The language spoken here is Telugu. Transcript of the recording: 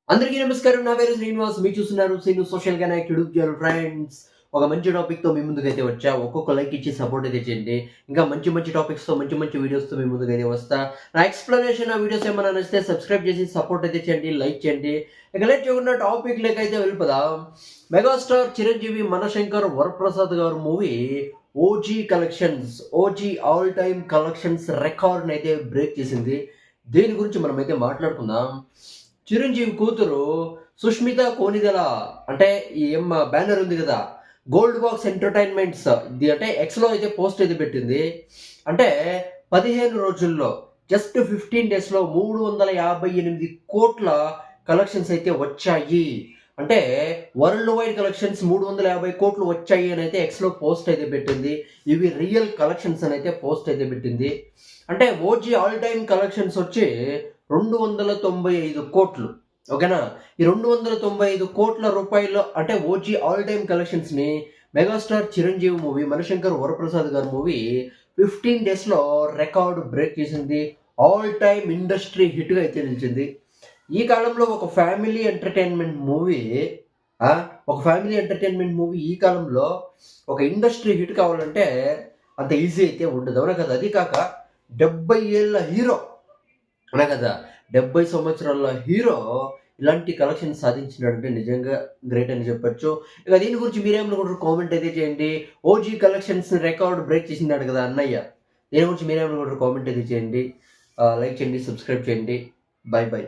అందరికీ నమస్కారం. నా పేరు శ్రీనివాస్. మీరు చూస్తున్నారు Srinu social connect YouTube channel. Friends, ఒక మంచి టాపిక్‌తో మీ ముందుకైతే వచ్చా. ఒక్కొక్క లైక్ ఇచ్చి సపోర్ట్ అయితే చేయండి. ఇంకా మంచి మంచి టాపిక్స్‌తో మంచి మంచి వీడియోస్‌తో మీ ముందుకైతే వస్తా. నా ఎక్స్‌ప్లనేషన్ ఆ వీడియోస్ ఏమైనా నచ్చితే సబ్స్క్రైబ్ చేసి సపోర్ట్ అయితే చేయండి. లైక్ చేయండి. ఇక లేట్ చేయకుండా టాపిక్‌లోకైతే వెళ్ళిపోదాం. మెగాస్టార్ చిరంజీవి మనశంకర్ వరప్రసాద్ గారు movie OG collections, OG all time collections రికార్డ్‌నైతే బ్రేక్ చేసింది. దేని గురించి మనమైతే మాట్లాడుకుందాం. చిరంజీవి కూతురు సుష్మిత కోనిదల, అంటే ఈ బ్యానర్ ఉంది కదా, గోల్డ్ బాక్స్ ఎంటర్టైన్మెంట్స్, ఇది అంటే ఎక్స్లో అయితే పోస్ట్ అయితే పెట్టింది. అంటే 15 రోజుల్లో, జస్ట్ 15 డేస్లో 358 కోట్ల కలెక్షన్స్ అయితే వచ్చాయి. అంటే వరల్డ్ వైడ్ కలెక్షన్స్ 350 కోట్లు వచ్చాయి అని అయితే ఎక్స్లో పోస్ట్ అయితే పెట్టింది. ఇవి రియల్ కలెక్షన్స్ అని అయితే పోస్ట్ అయితే పెట్టింది. అంటే ఓజీ ఆల్ టైమ్ కలెక్షన్స్ వచ్చి 295 కోట్లు. ఓకేనా? ఈ 295 కోట్ల రూపాయలు అంటే ఓజీ ఆల్ టైమ్ కలెక్షన్స్‌ని మెగాస్టార్ చిరంజీవి మూవీ 'మనశంకర్ వరప్రసాద్' గారి మూవీ 15 డేస్‌లో రికార్డ్ బ్రేక్ చేసింది. ఆల్ టైమ్ ఇండస్ట్రీ హిట్‌గా అయితే నిలిచింది. ఈ కాలంలో ఒక ఫ్యామిలీ ఎంటర్‌టైన్‌మెంట్ మూవీ ఈ కాలంలో ఒక ఇండస్ట్రీ హిట్ కావాలంటే అంత ఈజీ అయితే ఉండదు. అవునా కదా? అది కాక 70 ఏళ్ల హీరో, అవునా కదా! 70 సంవత్సరాల హీరో ఇలాంటి కలెక్షన్స్ సాధించినాడంటే నిజంగా గ్రేట్ అని చెప్పొచ్చు. ఇక దీని గురించి మీరేమనుకుంటారు కామెంట్ అయితే చేయండి. ఓజీ కలెక్షన్స్ రికార్డ్ బ్రేక్ చేసినాడు కదా అన్నయ్య. దీని గురించి మీరేమనుకుంటారు కామెంట్ అయితే చేయండి. లైక్ చేయండి, సబ్స్క్రైబ్ చేయండి. By by.